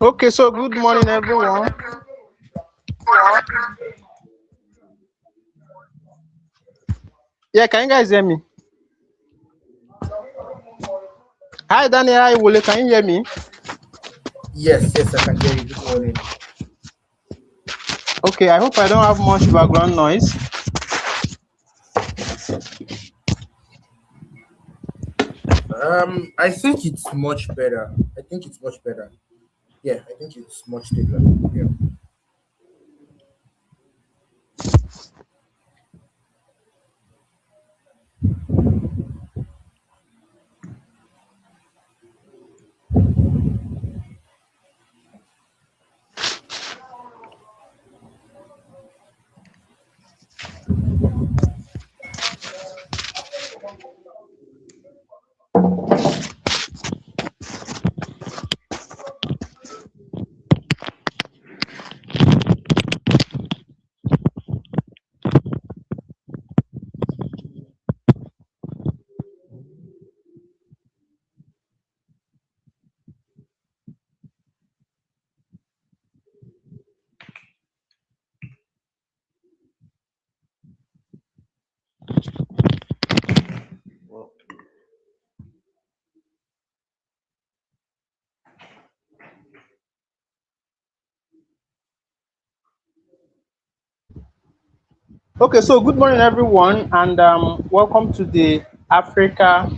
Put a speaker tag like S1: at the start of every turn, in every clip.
S1: Okay, so good morning, everyone. Yeah, can you guys hear me? Hi, Daniel. Hi, Wole. Can you hear me?
S2: Yes, yes, I can hear you. Good morning.
S1: Okay, I hope I don't have much background noise.
S2: I think it's much better. I think it's much better. Yeah, I think it's much stabler. Yeah.
S1: Okay, so good morning, everyone, and welcome to the Africa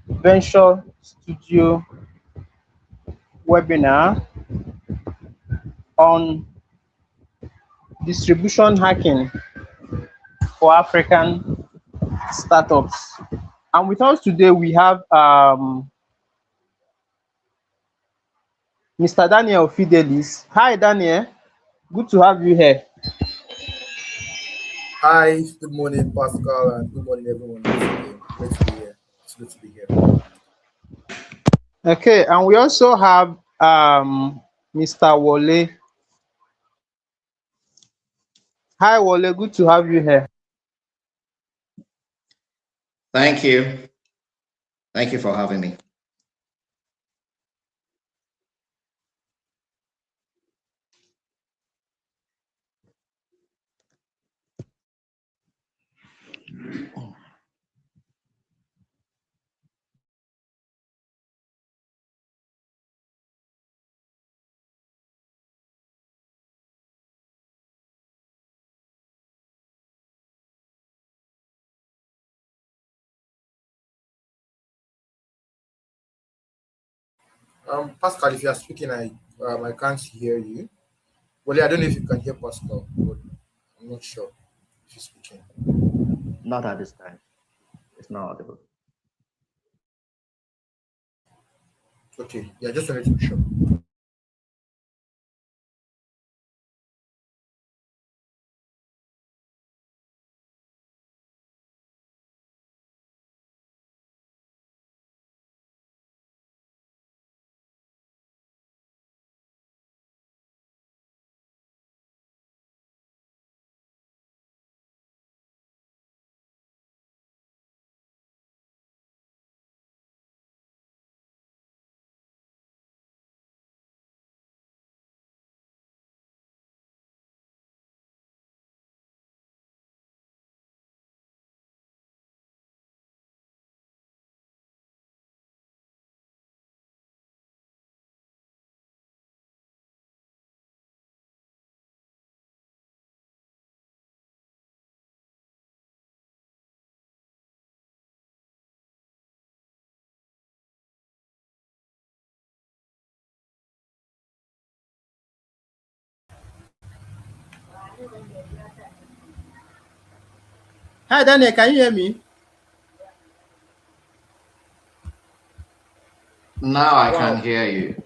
S1: Venture Studio webinar on distribution hacking for African startups. And with us today, we have Mr. Daniel Fidelis. Hi, Daniel. Good to have you here.
S2: Hi, good morning, Pascal, and good morning, everyone. Once again, great to be here. It's good to be here.
S1: Okay, and we also have Mr. Wole. Hi, Wole. Good to have you here.
S3: Thank you. Thank you for having me.
S2: Pascal, if you are speaking, I can't hear you. Well, yeah, I don't know if you can hear Pascal, but I'm not sure if he's speaking.
S3: Not at this time. It's not audible.
S2: Okay, yeah, just wanted to be sure.
S1: Hi, Daniel. Can you hear me?
S3: Now I can
S2: Wow.
S3: hear you.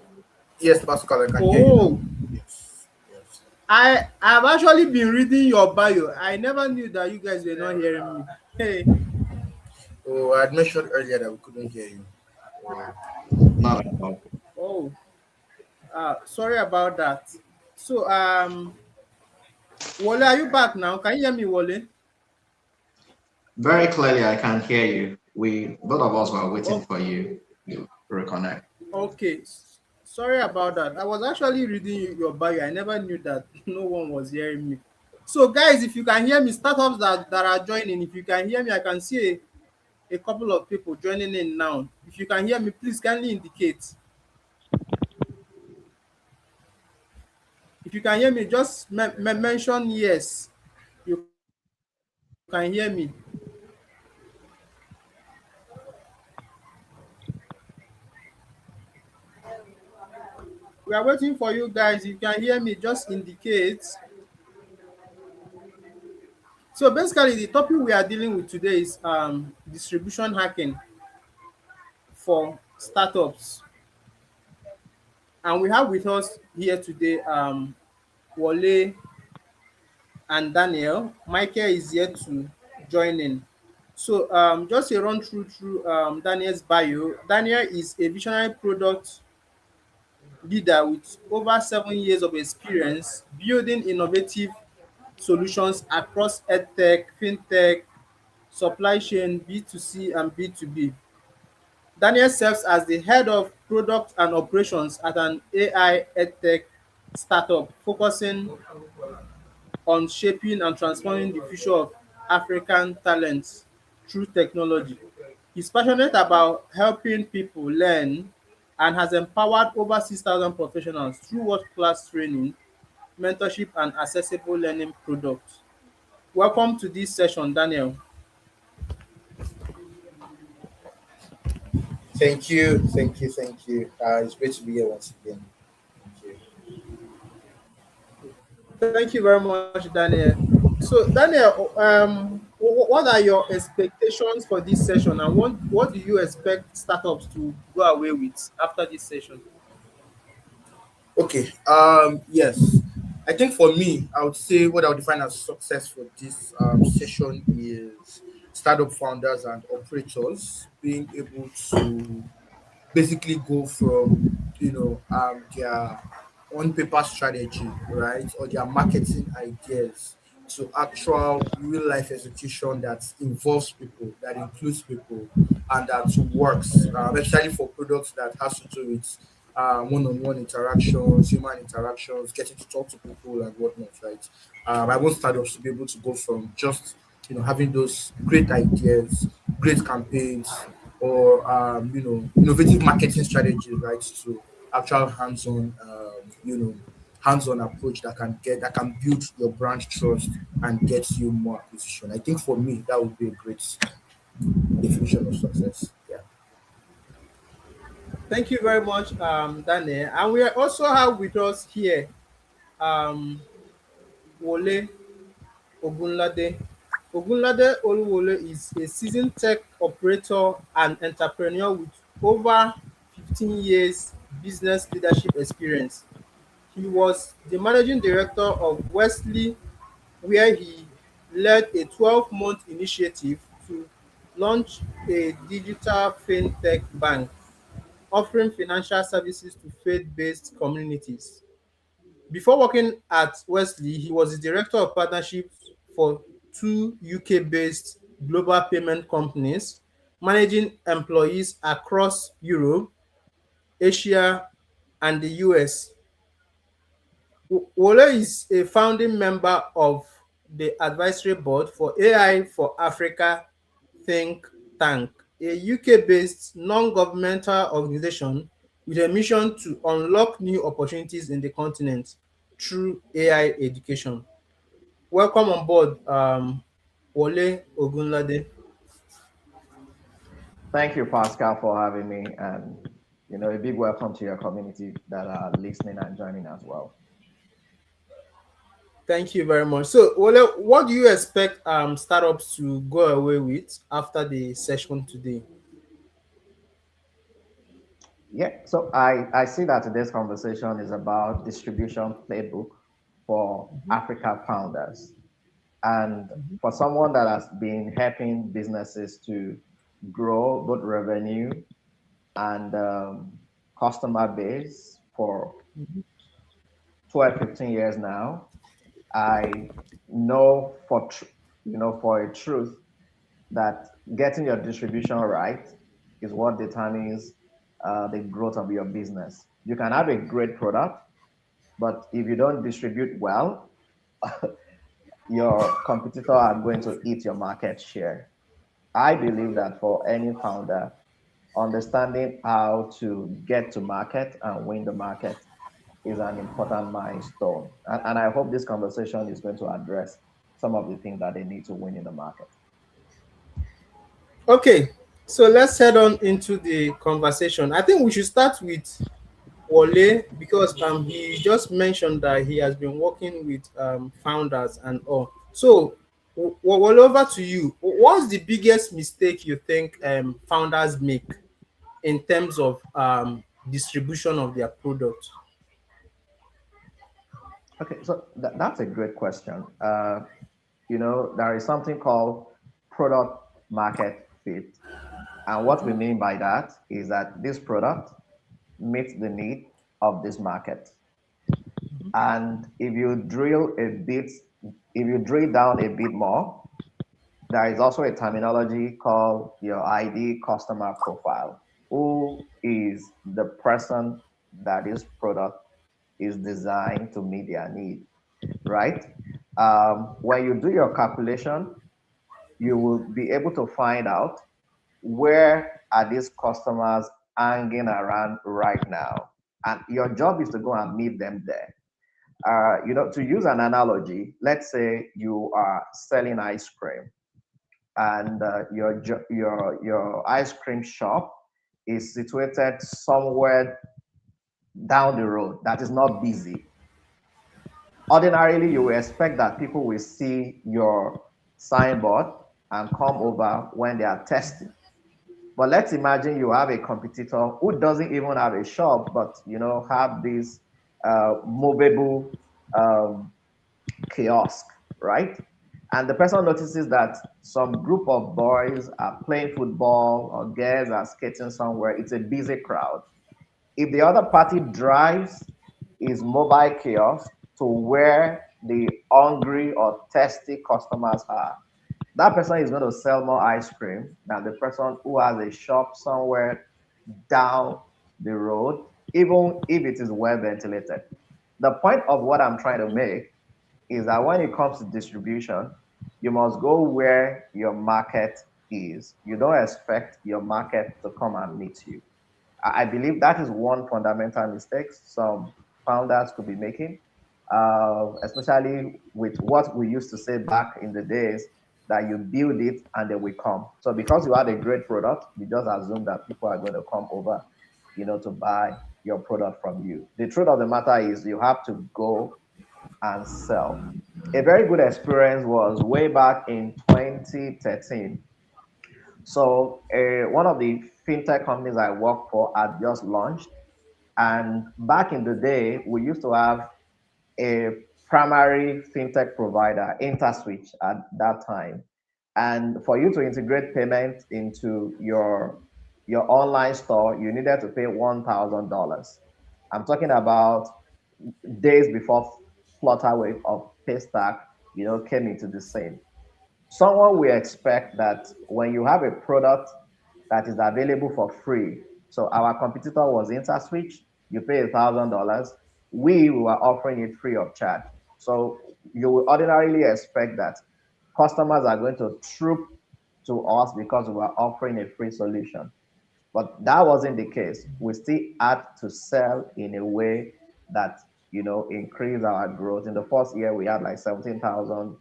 S2: Yes, Pascal, I can hear you now.
S1: Oh,
S2: Yes, yes.
S1: I've actually been reading your bio. I never knew that you guys were not hearing me. Hey,
S2: Oh, I had mentioned earlier that we couldn't hear you. Oh,
S3: Not at all.
S1: oh, sorry about that. So, Wole, are you back now? Can you hear me, Wole?
S3: Very clearly, I can hear you. We both of us were waiting
S1: Oh,
S3: for you to reconnect.
S1: okay.
S4: Sorry about that. I was actually reading your bio. I never knew that no one was hearing me. So, guys, if you can hear me, startups that are joining, if you can hear me, I can see a couple of people joining in now. If you can hear me, please kindly indicate. If you can hear me, just mention yes. You can hear me. We are waiting for you guys. If you can hear me, just indicate. So basically, the topic we are dealing with today is distribution hacking for startups, and we have with us here today Wale and Daniel. Michael is here to join in. So just a run through Daniel's bio. Daniel is a visionary product leader with over 7 years of experience building innovative solutions across edtech, fintech, supply chain, B2C, and B2B. Daniel serves as the head of product and operations at an AI edtech startup focusing on shaping and transforming the future of African talents through technology. He's passionate about helping people learn and has empowered over 6,000 professionals through world-class training, mentorship, and accessible learning products. Welcome to this session, Daniel.
S2: Thank you, thank you, thank you. It's great to be here once again. Thank you.
S4: Thank you very much, Daniel. So, Daniel, what are your expectations for this session, and what do you expect startups to go away with after this session?
S2: Okay. Yes. I think for me, I would say what I would define as success for this session is startup founders and operators being able to basically go from their on paper strategy, right, or their marketing ideas to actual real life execution that involves people, that includes people, and that works, especially for products that has to do with one-on-one interactions, human interactions, getting to talk to people and whatnot, right? I want startups to be able to go from just having those great ideas, great campaigns, or innovative marketing strategies, right, to actual hands-on hands-on approach that can build your brand trust and get you more acquisition. I think for me that would be a great definition of success. Yeah.
S4: Thank you very much, Daniel. And we also have with us here um, Wole Ogunlade. Ogunlade Oluwole is a seasoned tech operator and entrepreneur with over 15 years business leadership experience. He was the managing director of Wesley, where he led a 12-month initiative to launch a digital fintech bank offering financial services to faith-based communities. Before working at Wesley, he was the director of partnerships for two UK-based global payment companies, managing employees across Europe, Asia, and the US. Wole is a founding member of the advisory board for AI for Africa think tank, a UK-based non-governmental organization with a mission to unlock new opportunities in the continent through AI education. Welcome on board, Wole Ogunlade.
S3: Thank you, Pascal, for having me, and a big welcome to your community that are listening and joining as well.
S4: Thank you very much. So, Wole, what do you expect startups to go away with after the session today?
S3: Yeah, so I see that today's conversation is about distribution playbook for Africa founders. And for someone that has been helping businesses to grow both revenue and customer base for 12, 15 years now, I know for a truth that getting your distribution right is what determines the growth of your business. You can have a great product, but if you don't distribute well, your competitor are going to eat your market share. I believe that for any founder, understanding how to get to market and win the market is an important milestone. And I hope this conversation is going to address some of the things that they need to win in the market.
S4: Okay, so let's head on into the conversation. I think we should start with Wale because he just mentioned that he has been working with founders and all. So Wale, over to you. What's the biggest mistake you think founders make in terms of distribution of their product?
S3: Okay, so that's a great question. There is something called product market fit. And what we mean by that is that this product meets the need of this market. And if you drill down a bit more, there is also a terminology called your ID customer profile. Who is the person that this product is designed to meet their need, right? When you do your calculation, you will be able to find out where are these customers hanging around right now, and your job is to go and meet them there. To use an analogy, let's say you are selling ice cream, and your ice cream shop is situated somewhere down the road that is not busy. Ordinarily, you will expect that people will see your signboard and come over when they are testing. But let's imagine you have a competitor who doesn't even have a shop, but have this movable um, kiosk, right? And the person notices that some group of boys are playing football or girls are skating somewhere. It's a busy crowd. If the other party drives his mobile kiosk to where the hungry or thirsty customers are, that person is going to sell more ice cream than the person who has a shop somewhere down the road, even if it is well ventilated. The point of what I'm trying to make is that when it comes to distribution, you must go where your market is. You don't expect your market to come and meet you. I believe that is one fundamental mistake some founders could be making, especially with what we used to say back in the days that you build it and they will come. So because you had a great product, you just assume that people are going to come over, to buy your product from you. The truth of the matter is you have to go and sell. A very good experience was way back in 2013. So one of the fintech companies I worked for had just launched. And back in the day, we used to have a primary fintech provider, InterSwitch, at that time. And for you to integrate payment into your online store, you needed to pay $1,000. I'm talking about days before Flutterwave of Paystack, came into the scene. Someone will expect that when you have a product that is available for free, so our competitor was InterSwitch, you pay $1,000, we were offering it free of charge. So you will ordinarily expect that customers are going to troop to us because we were offering a free solution. But that wasn't the case. We still had to sell in a way that increase our growth. In the first year, we had like 17,000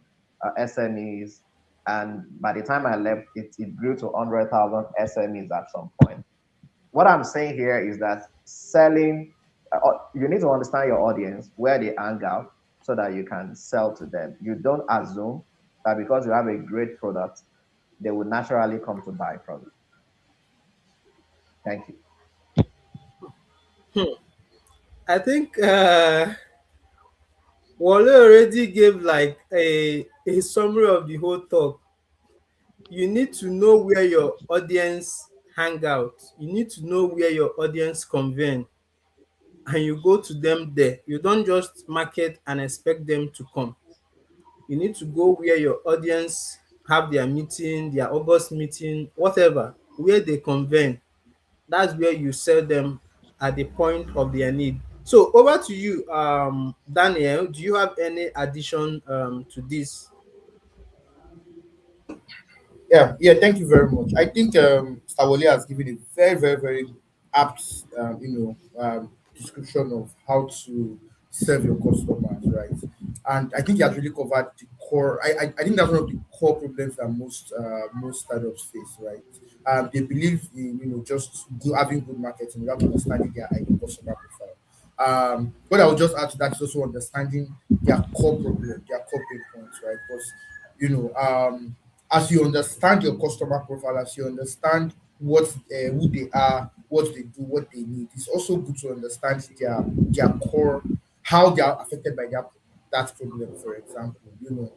S3: SMEs, and by the time I left, it grew to 100,000 SMEs at some point. What I'm saying here is that selling, you need to understand your audience, where they hang out, so that you can sell to them. You don't assume that because you have a great product, they will naturally come to buy from you. Thank you.
S4: I think Wale already gave like a summary of the whole talk. You need to know where your audience hang out. You need to know where your audience convene, and you go to them there. You don't just market and expect them to come. You need to go where your audience have their meeting, their August meeting, whatever, where they convene. That's where you sell them at the point of their need. So over to you, Daniel. Do you have any addition to this?
S2: Yeah, thank you very much. I think Stawole has given a very, very, very apt, description of how to serve your customers, right? And I think he has really covered the core. I think that's one of the core problems that most startups face, right? They believe in just having good marketing without understanding their ideal customer profile. What I would just add to that is also understanding their core problem, their core pain points, right? Because you know, as you understand your customer profile, as you understand who they are, what they do, what they need, it's also good to understand their core, how they are affected by that problem. For example,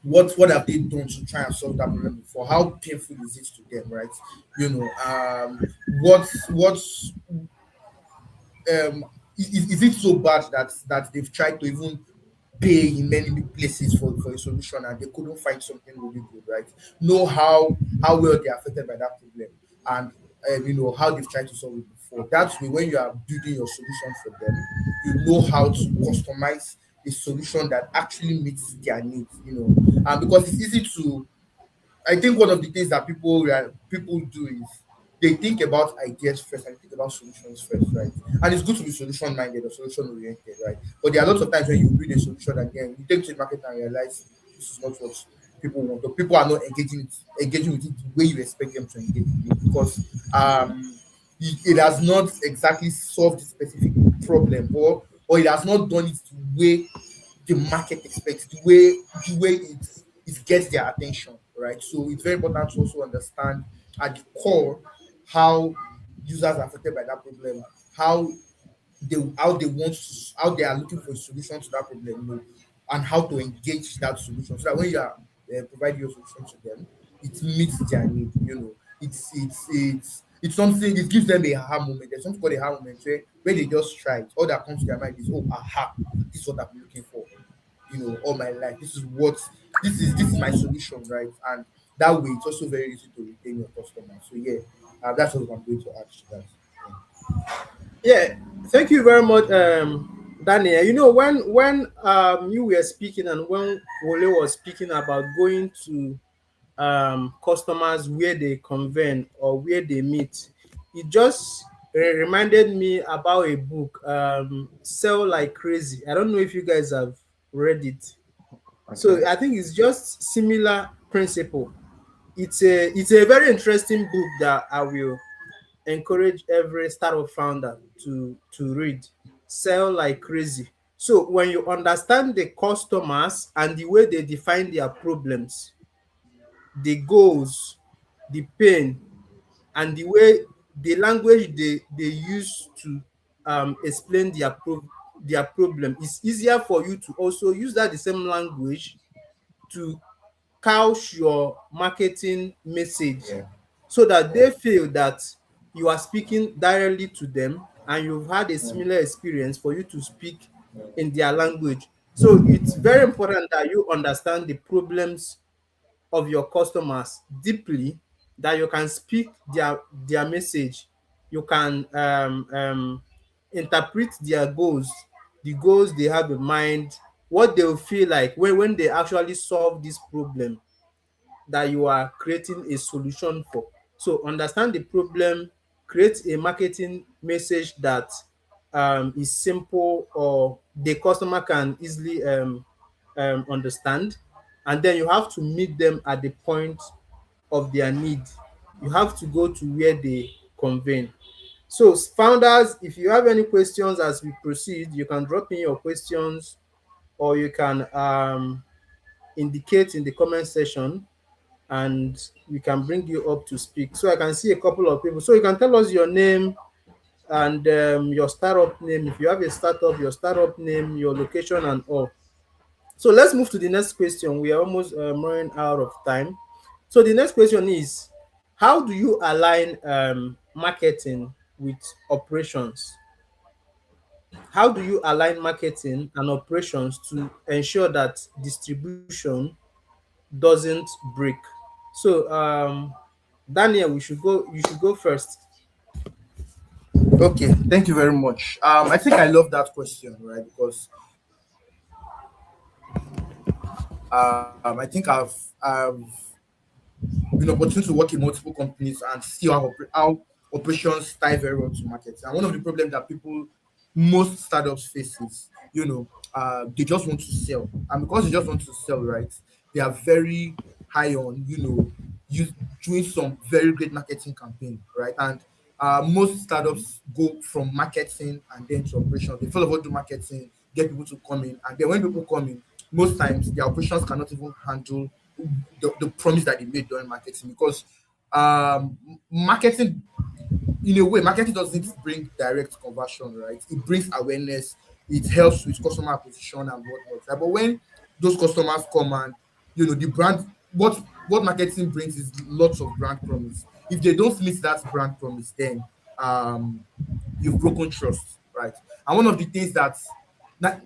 S2: what have they done to try and solve that problem before? How painful is it to them, right? What's is it so bad that they've tried to even pay in many places for a solution and they couldn't find something really good, right? Know how well they're affected by that problem, and how they've tried to solve it before. That's way when you are building your solution for them, you know how to customize a solution that actually meets their needs, and because it's easy to I think one of the things that people do is they think about ideas first and think about solutions first, right? And it's good to be solution minded or solution oriented, right? But there are lots of times when you build a solution and then you take to the market and realize this is not what people want, or people are not engaging with it the way you expect them to engage with it because it has not exactly solved the specific problem, or it has not done it the way the market expects, the way it gets their attention, right? So it's very important to also understand at the core how users are affected by that problem, how how they are looking for a solution to that problem, and how to engage that solution so that when you are providing your solution to them, it meets their need. It's something, it gives them a aha moment. There's something called a aha moment where they just try it. All that comes to their mind is, oh, aha, this is what I've been looking for, all my life. This is my solution, right? And that way it's also very easy to retain your customer. So yeah, that's what I'm going to add to that.
S4: Yeah, thank you very much, Daniel. You know, when you were speaking and when Wole was speaking about going to customers where they convene or where they meet, it just reminded me about a book, Sell Like Crazy. I don't know if you guys have read it.
S3: Okay.
S4: So I think it's just similar principle. It's a very interesting book that I will encourage every startup founder to read. Sell Like Crazy. So when you understand the customers and the way they define their problems, the goals, the pain, and the language they use to explain their problem, it's easier for you to also use that the same language to couch your marketing message
S2: Yeah,
S4: so that they feel that you are speaking directly to them and you've had a
S2: yeah,
S4: similar experience for you to speak
S2: yeah,
S4: in their language. So it's very important that you understand the problems of your customers deeply, that you can speak their message, you can interpret their goals, the goals they have in mind, what they will feel like when they actually solve this problem that you are creating a solution for. So understand the problem, create a marketing message that is simple or the customer can easily understand, and then you have to meet them at the point of their need. You have to go to where they convene. So founders, if you have any questions as we proceed, you can drop in your questions or you can indicate in the comment section and we can bring you up to speak. So I can see a couple of people. So you can tell us your name and your startup name. If you have a startup, your startup name, your location, and all. So let's move to the next question. We are almost running out of time. So the next question is, how do you align marketing with operations? How do you align marketing and operations to ensure that distribution doesn't break? So Daniel, we should go. You should go first.
S2: Okay, thank you very much. I think I love that question, right? Because I think I've been opportunity to work in multiple companies and see how operations tie very well to markets. And one of the problems that most startups face is, they just want to sell, and because they just want to sell, right? They are very high on, you doing some very great marketing campaign, right? And most startups go from marketing and then to operations. They first of all do marketing, get people to come in, and then when people come in, most times their operations cannot even handle the promise that they made during marketing because marketing in a way, marketing doesn't bring direct conversion, right? It brings awareness, it helps with customer acquisition and whatnot. Right? But when those customers come and the brand, what marketing brings is lots of brand promise. If they don't meet that brand promise, then um you've broken trust, right? And one of the things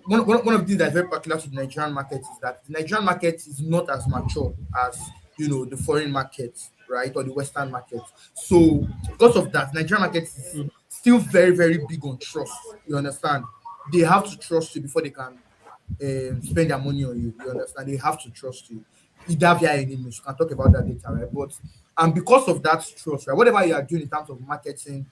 S2: one of the things that's very particular to the Nigerian market is that the Nigerian market is not as mature as the foreign market, right, or the Western market. So because of that, Nigerian market is still very, very big on trust. You understand? They have to trust you before they can spend their money on you. You understand? They have to trust you. Either via any means. You can talk about that later, right? But and because of that trust, right, whatever you are doing in terms of marketing,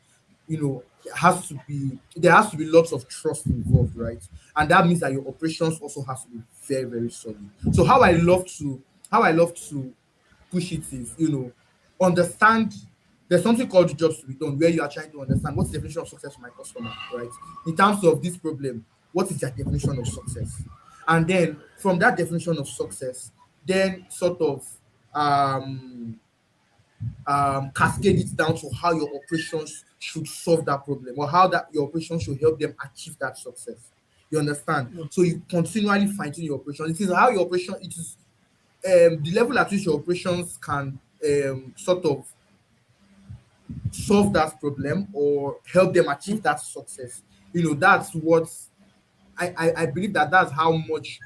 S2: there has to be lots of trust involved, right? And that means that your operations also has to be very, very solid. So how I love to push it is, understand there's something called jobs to be done where you are trying to understand what's the definition of success for my customer, right? In terms of this problem, what is their definition of success? And then from that definition of success, then sort of um cascade it down to how your operations should solve that problem or how that your operations should help them achieve that success. You understand? So you continually fine tune your operations. It is how your operation it is the level at which your operations can sort of solve that problem or help them achieve that success. That's what I believe that's how much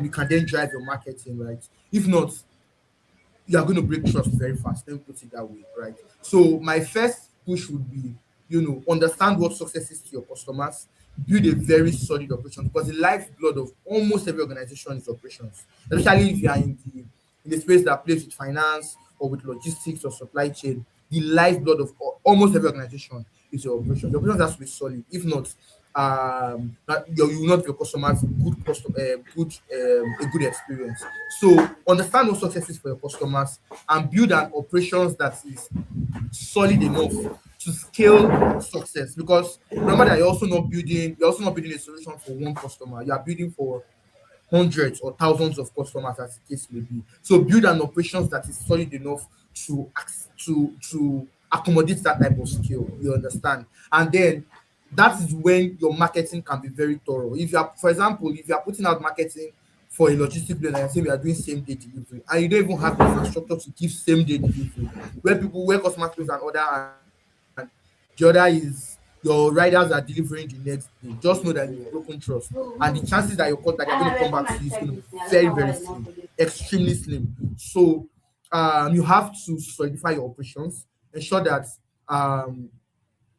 S2: you can then drive your marketing, right? If not, you are going to break trust very fast. Let me put it that way, right? So my first push would be, understand what success is to your customers, build a very solid operation because the lifeblood of almost every organization is operations, especially if you are in the space that plays with finance or with logistics or supply chain. The lifeblood of almost every organization is your operations. The operations has to be solid. If not, you will not give your customers a good experience. So understand what success is for your customers and build an operations that is solid enough to scale success. Because remember that you're also not building a solution for one customer. You are building for hundreds or thousands of customers as the case may be. So build an operations that is solid enough to accommodate that type of skill. You understand? And then that is when your marketing can be very thorough. If you are, for example, if you are putting out marketing for a logistic plan and say we are doing same day delivery, and you don't even have the infrastructure to give same day delivery, where customers place an order and the other is your riders are delivering the next day, just know that you've broken trust. And the chances that they're going to come back to you is going to be very, very slim, extremely slim. So you have to solidify your operations, ensure that um,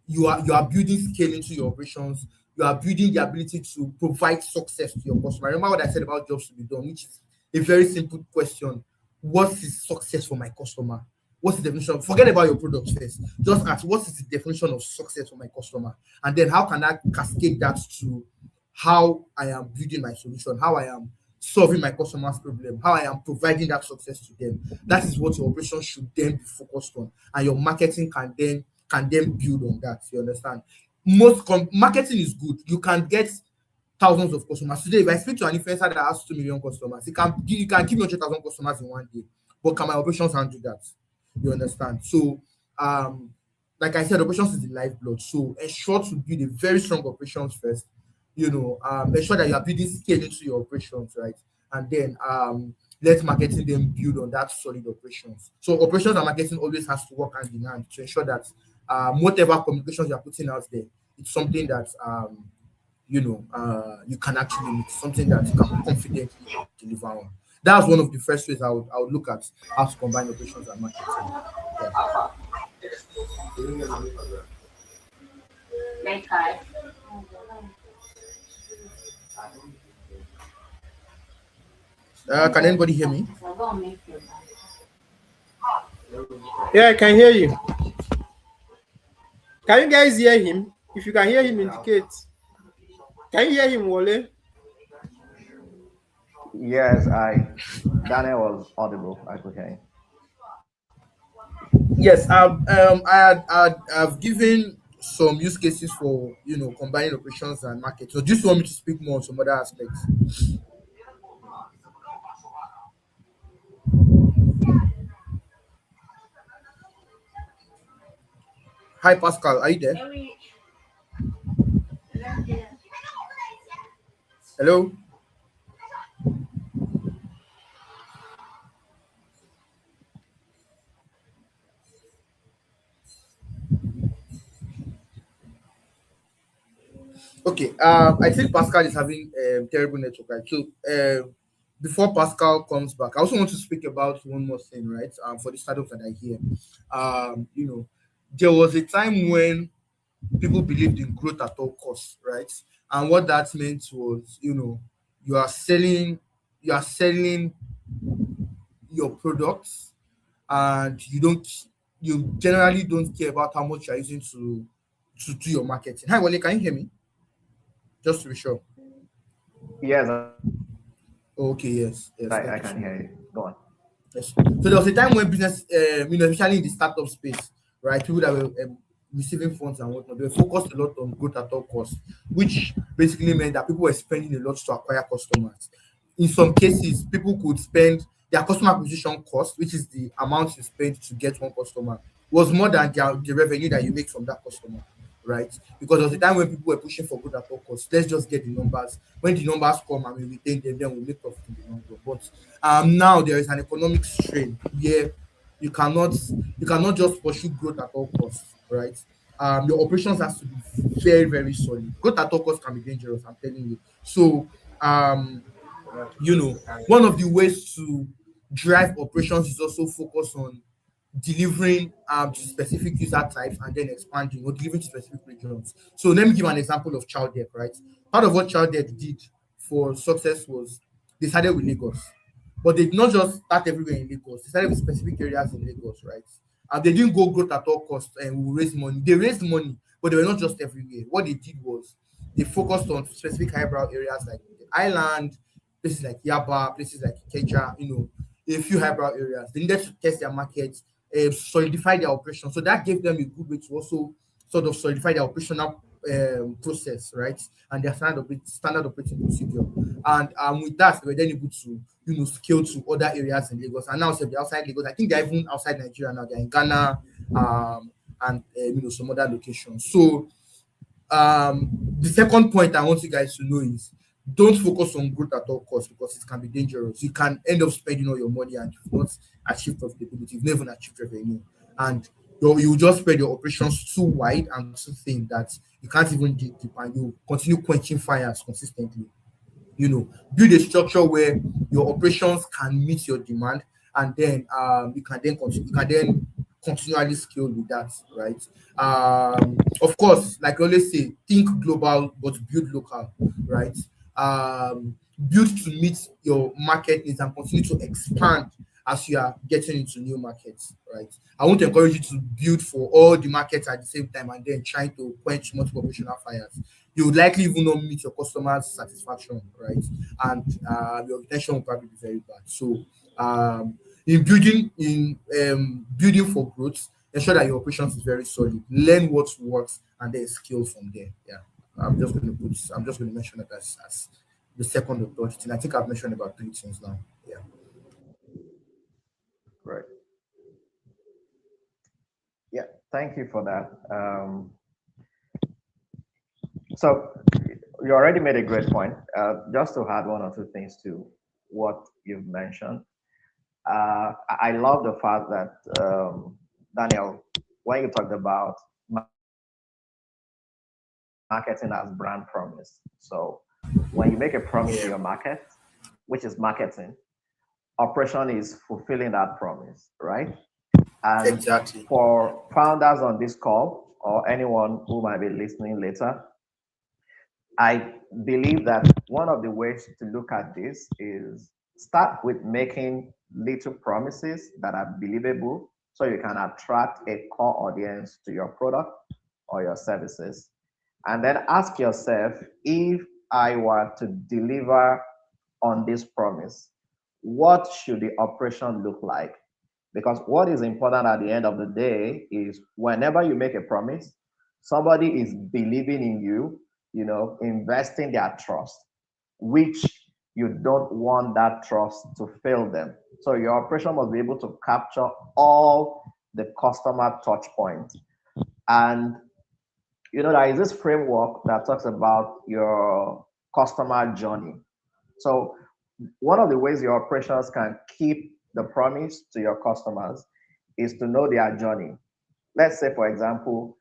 S2: you are building scale into your operations. You are building the ability to provide success to your customer. Remember what I said about jobs to be done, which is a very simple question: what is success for my customer? What's the definition? Forget about your product first. Just ask what is the definition of success for my customer, and then how can I cascade that to how I am building my solution, how I am solving my customer's problem, how I am providing that success to them. That is what your operation should then be focused on, and your marketing can then build on that. You understand? Marketing is good. You can get thousands of customers today. If I speak to an influencer that has 2 million customers, he can give me 100,000 customers in one day. But can my operations handle that? You understand? So, um, like I said, operations is the lifeblood. So ensure to build a very strong operations first. Ensure that you are building scale into your operations, right? And then let marketing then build on that solid operations. So operations and marketing always has to work hand in hand to ensure that whatever communications you are putting out there, it's something that you can actually meet, something that you can confidently deliver on. That's one of the first ways I would look at how to combine operations and marketing. Yeah. Can anybody hear me?
S4: Yeah, I can hear you. Can you guys hear him? If you can hear him, indicate. Can you hear him, Wale?
S3: Yes, Daniel was audible. I could hear him.
S2: Yes, I've given some use cases for combining operations and market. So just want me to speak more on some other aspects. Hi Pascal, are you there? Hello. Okay. I think Pascal is having terrible network, right? So before Pascal comes back, I also want to speak about one more thing, right? For the startups that I hear, there was a time when people believed in growth at all costs, right? And what that meant was, you are selling, you are selling your products, and you generally don't care about how much you're using to do your marketing. Hi, Wale, can you hear me? Just to be sure.
S3: Yes,
S2: Okay, yes, yes,
S3: I
S2: thank you
S3: can
S2: so
S3: hear
S2: much.
S3: you. Go on.
S2: Yes. So there was a time when business, especially in the startup space, right? People that were receiving funds and whatnot, they were focused a lot on growth at all costs, which basically meant that people were spending a lot to acquire customers. In some cases, people could spend their customer acquisition cost, which is the amount you spend to get one customer, was more than the revenue that you make from that customer, right? Because there was a time when people were pushing for growth at all costs. Let's just get the numbers. When the numbers come and we retain them, then we'll make profit in the long run. But now there is an economic strain where you cannot you cannot just pursue growth at all costs, right? Your operations has to be very, very solid. Growth at all costs can be dangerous, I'm telling you. So um one of the ways to drive operations is also focus on delivering to specific user types and then expanding or delivering to specific regions. So let me give an example of Child Deck, right? Part of what Child Deck did for success was they started with Lagos, but they did not just start everywhere in Lagos. They started with specific areas in Lagos, right? And they didn't go growth at all costs and will raise money. They raised money, but they were not just everywhere. What they did was they focused on specific highbrow areas like the island, places like Yaba, places like Ikeja, a few highbrow areas. They needed to test their market, solidify their operation. So that gave them a good way to also sort of solidify their operational process, right? And their standard operating procedure. And with that, they were then able to, scale to other areas in Lagos. And now, so they're outside Lagos. I think they're even outside Nigeria now. They're in Ghana, and some other locations. So the second point I want you guys to know is don't focus on growth at all costs because it can be dangerous. You can end up spending all your money and you've not achieved profitability, you've never achieved revenue, and you just spread your operations too wide and too thin that you can't even dig deep and you continue quenching fires consistently. Build a structure where your operations can meet your demand, and then you can then continually scale with that, right? Of course, like I always say, think global but build local, right? Build to meet your market needs and continue to expand as you are getting into new markets, right? I won't encourage you to build for all the markets at the same time and then trying to quench multiple operational fires. You would likely even not meet your customers' satisfaction, right? And your retention will probably be very bad. So, in building for growth, ensure that your operations is very solid. Learn what works and then scale from there. Yeah, I'm just going to mention that as the second or third thing. I think I've mentioned about three things now. Yeah.
S3: Right. Yeah. Thank you for that. So you already made a great point. Just to add one or two things to what you've mentioned, I love the fact that Daniel, when you talked about marketing as brand promise. So when you make a promise to
S2: Yeah.
S3: your market, which is marketing, operation is fulfilling that promise, right? And
S2: Exactly.
S3: for founders on this call or anyone who might be listening later, I believe that one of the ways to look at this is start with making little promises that are believable so you can attract a core audience to your product or your services. And then ask yourself, if I were to deliver on this promise, what should the operation look like? Because what is important at the end of the day is whenever you make a promise, somebody is believing in you, investing their trust, which you don't want that trust to fail them. So your operation must be able to capture all the customer touch points. And there is this framework that talks about your customer journey. So one of the ways your operations can keep the promise to your customers is to know their journey. Let's say, for example,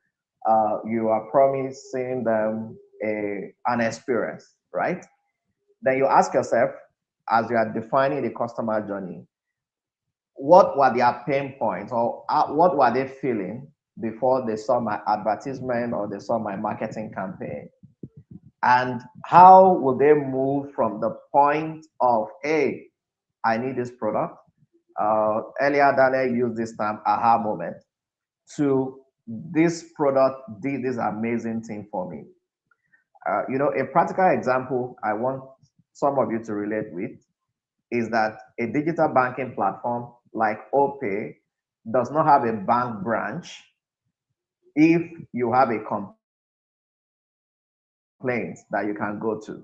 S3: you are promising them an experience, right? Then you ask yourself, as you are defining the customer journey, what were their pain points, or what were they feeling before they saw my advertisement or they saw my marketing campaign? And how will they move from the point of, hey, I need this product? Earlier, Daniel used this term, aha moment, to this product did this amazing thing for me. A practical example I want some of you to relate with is that a digital banking platform like OPay does not have a bank branch if you have a complaint that you can go to.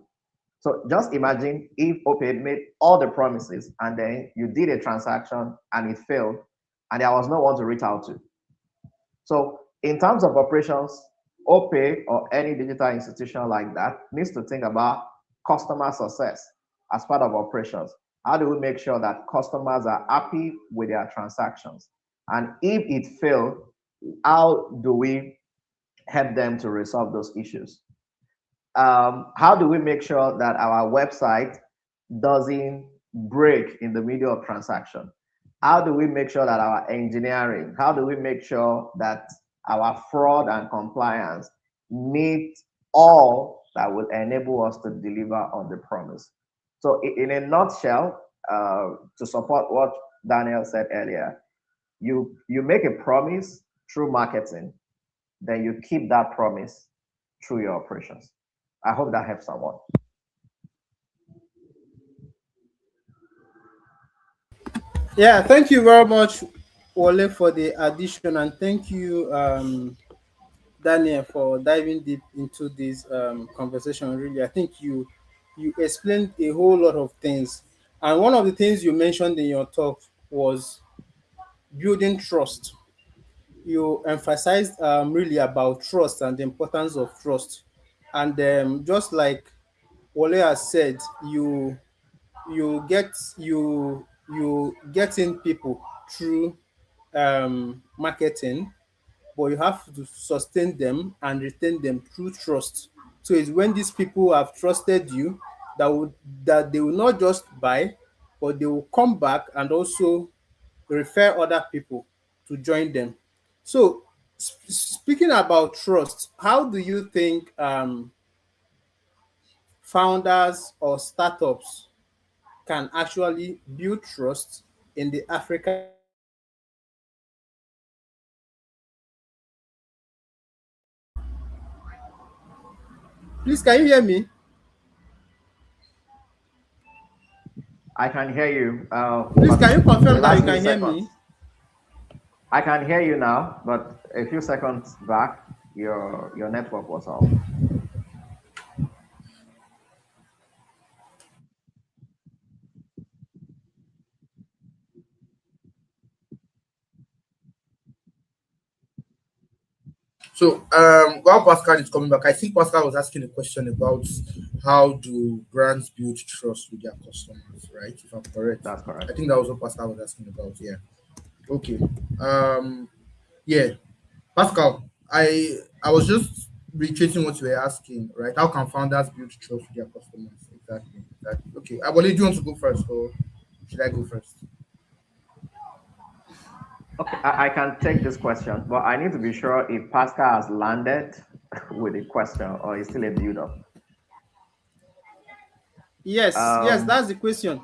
S3: So just imagine if OPay made all the promises and then you did a transaction and it failed and there was no one to reach out to. So in terms of operations, OPay or any digital institution like that needs to think about customer success as part of operations. How do we make sure that customers are happy with their transactions? And if it failed, how do we help them to resolve those issues? How do we make sure that our website doesn't break in the middle of transaction? How do we make sure that our engineering, how do we make sure that our fraud and compliance meet all that will enable us to deliver on the promise? So in a nutshell, to support what Daniel said earlier, you make a promise through marketing, then you keep that promise through your operations. I hope that helps someone.
S4: Yeah, thank you very much, Wale, for the addition, and thank you, Daniel, for diving deep into this conversation. Really, I think you explained a whole lot of things, and one of the things you mentioned in your talk was building trust. You emphasized really about trust and the importance of trust, and just like Wale has said, you get you get in people through marketing, but you have to sustain them and retain them through trust. So it's when these people have trusted you that they will not just buy, but they will come back and also refer other people to join them. So speaking about trust, how do you think founders or startups can actually build trust in the African Please, can you hear me?
S3: I can hear you,
S4: Please,
S3: but
S4: can you
S3: the
S4: confirm that you
S3: last few
S4: can hear me?
S3: seconds, I can hear you now, but a few seconds back, your network was off.
S2: So while Pascal is coming back, I think Pascal was asking a question about how do brands build trust with their customers, right? If I'm correct.
S3: That's
S2: I
S3: correct.
S2: think that was what Pascal was asking about. Yeah. Okay. Yeah. Pascal, I was just reiterating what you were asking, right? How can founders build trust with their customers? Exactly. Exactly. Okay. Abole, do you want to go first or should I go first?
S3: Okay, I can take this question, but I need to be sure if Pascal has landed with the question or is still a build up.
S4: Yes, yes,
S3: Um,
S4: that's the question.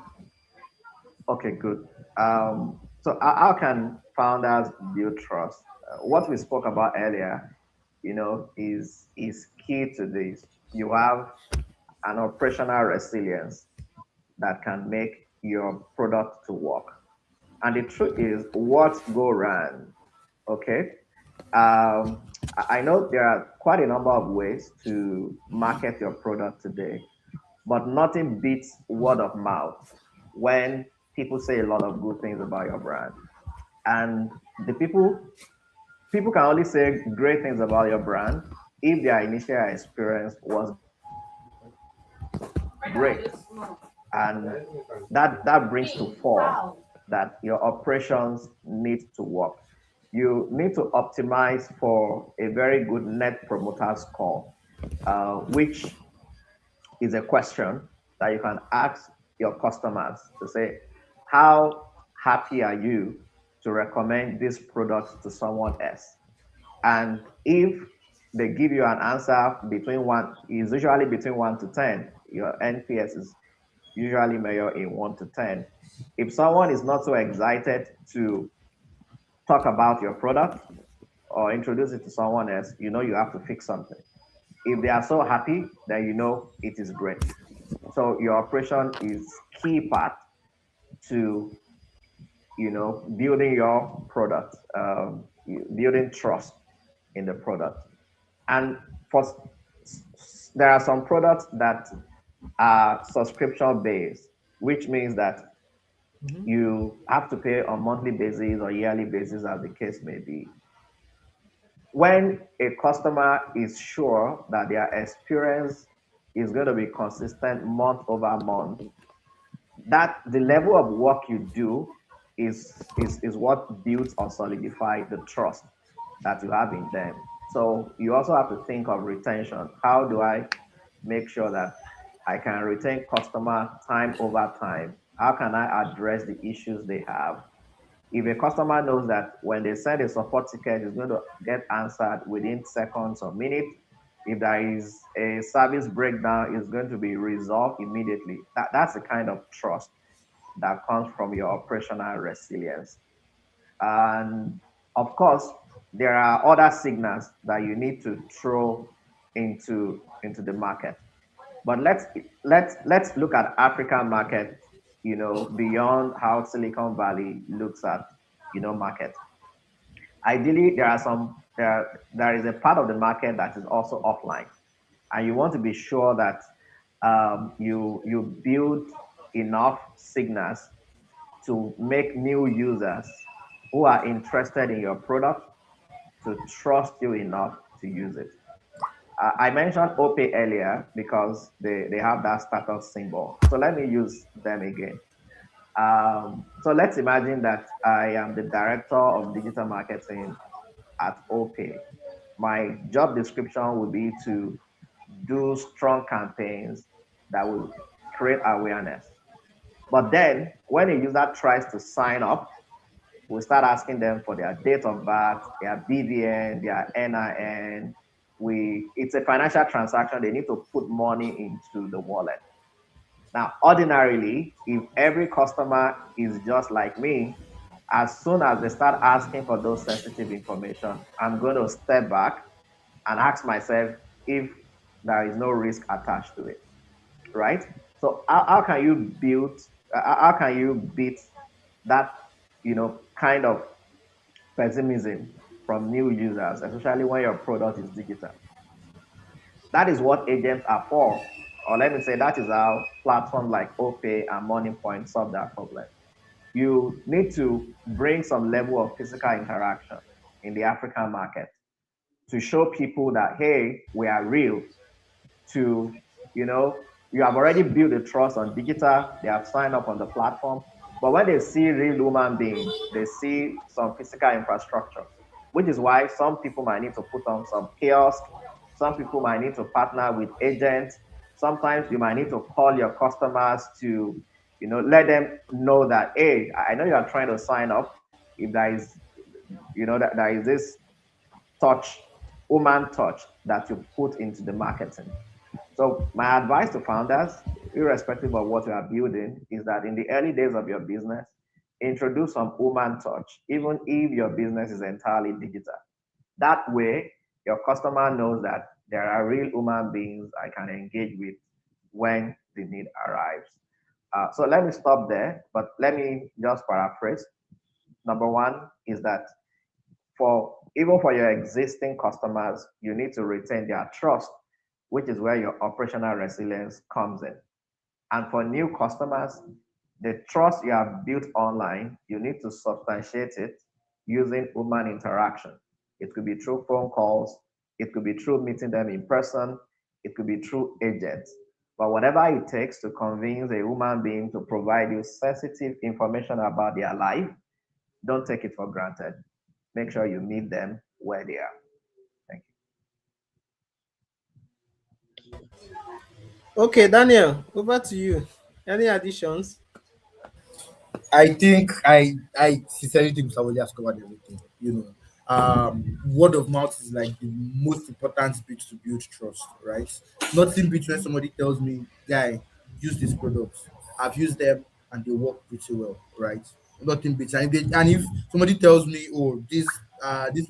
S3: okay, good. So how can founders build trust? What we spoke about earlier, is key to this. You have an operational resilience that can make your product to work. And the truth is, what go wrong? Okay. I know there are quite a number of ways to market your product today, but nothing beats word of mouth when people say a lot of good things about your brand. And the people can only say great things about your brand if their initial experience was great. And that brings to fore that your operations need to work. You need to optimize for a very good net promoter score, which is a question that you can ask your customers to say, how happy are you to recommend this product to someone else? And if they give you an answer between one, is usually between 1 to 10, your NPS is usually measured in 1 to 10. If someone is not so excited to talk about your product or introduce it to someone else, you know you have to fix something. If they are so happy, then you know it is great. So your operation is key part to building your product, building trust in the product. And for there are some products that are subscription based, which means that you have to pay on monthly basis or yearly basis, as the case may be. When a customer is sure that their experience is going to be consistent month over month, that the level of work you do is what builds or solidifies the trust that you have in them. So you also have to think of retention. How do I make sure that I can retain customer time over time? How can I address the issues they have? If a customer knows that when they send a support ticket, it's going to get answered within seconds or minutes, if there is a service breakdown, it's going to be resolved immediately. That's the kind of trust that comes from your operational resilience. And of course, there are other signals that you need to throw into the market. But let's look at African market, beyond how Silicon Valley looks at, market. Ideally, there is a part of the market that is also offline, and you want to be sure that you build enough signals to make new users who are interested in your product to trust you enough to use it. I mentioned OPay earlier because they have that status symbol. So let me use them again. So let's imagine that I am the director of digital marketing at OPay. My job description would be to do strong campaigns that will create awareness. But then when a user tries to sign up, we start asking them for their date of birth, their BVN, their NIN. It's a financial transaction. They need to put money into the wallet. Now, ordinarily, if every customer is just like me, as soon as they start asking for those sensitive information, I'm going to step back and ask myself if there is no risk attached to it, right? So how can you build, how can you beat that, kind of pessimism from new users, especially when your product is digital? That is what agents are for. Or let me say, that is how platforms like OPay and Money Point solve that problem. You need to bring some level of physical interaction in the African market to show people that, hey, we are real. To, you have already built a trust on digital, they have signed up on the platform. But when they see real human beings, they see some physical infrastructure, which is why some people might need to put on some kiosk, some people might need to partner with agents. Sometimes you might need to call your customers to, let them know that, hey, I know you are trying to sign up. If there is That there is this touch, human touch that you put into the marketing. So my advice to founders, irrespective of what you are building, is that in the early days of your business, introduce some human touch, even if your business is entirely digital. That way, your customer knows that there are real human beings I can engage with when the need arrives. So let me stop there, but let me just paraphrase. Number one is that for even for your existing customers, you need to retain their trust, which is where your operational resilience comes in. And for new customers, the trust you have built online, you need to substantiate it using human interaction. It could be through phone calls, it could be through meeting them in person, it could be through agents. But whatever it takes to convince a human being to provide you sensitive information about their life, don't take it for granted. Make sure you meet them where they are. Thank
S4: Okay, Daniel, over to you. Any additions?
S2: I think I sincerely think Savoli has covered everything. Word of mouth is like the most important bit to build trust, right? Nothing beats when somebody tells me, "Guy, use these products. I've used them and they work pretty well," right? Nothing beats. And if somebody tells me, "Oh, this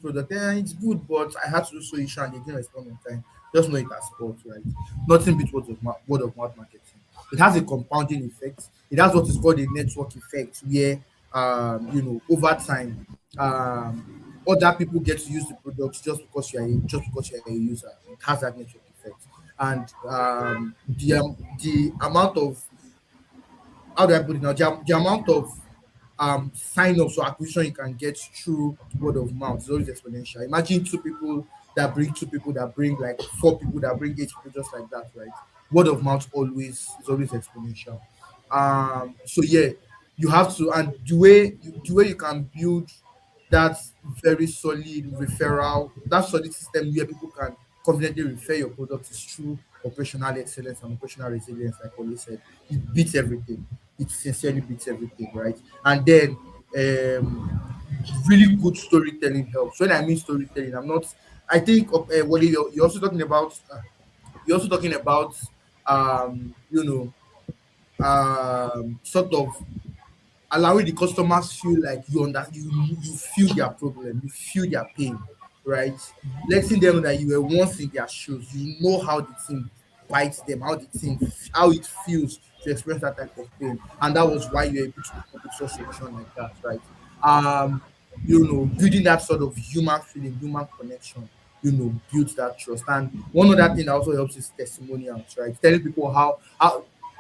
S2: product, it's good, but I had to do so issue and they didn't respond on time," just know it as sport, right? Nothing beats word of mouth marketing. It has a compounding effect. It has what is called a network effect, where over time, um, other people get to use the product just because you are a user. It has that network effect, and the amount of, how do I put it now? The amount of sign-ups or acquisition you can get through word of mouth is always exponential. Imagine two people that bring like four people that bring eight people, just like that, right? Word of mouth always is always exponential. So yeah, you have to, and the way you can build that very solid referral, that solid system where people can confidently refer your product is through operational excellence and operational resilience, like Oli said. It beats everything. It sincerely beats everything, right? And then really good storytelling helps. When I mean storytelling, I'm not. I think Wally, you're also talking about um, you sort of allowing the customers feel like you feel their problem, you feel their pain, right? Letting them know that you were once in their shoes, you know how the thing bites them, how it feels to experience that type of pain, and that was why you're able to come up with such solution like that, right? Um, building that sort of human feeling, human connection, builds that trust. And one other thing that also helps is testimonials, right? Telling people how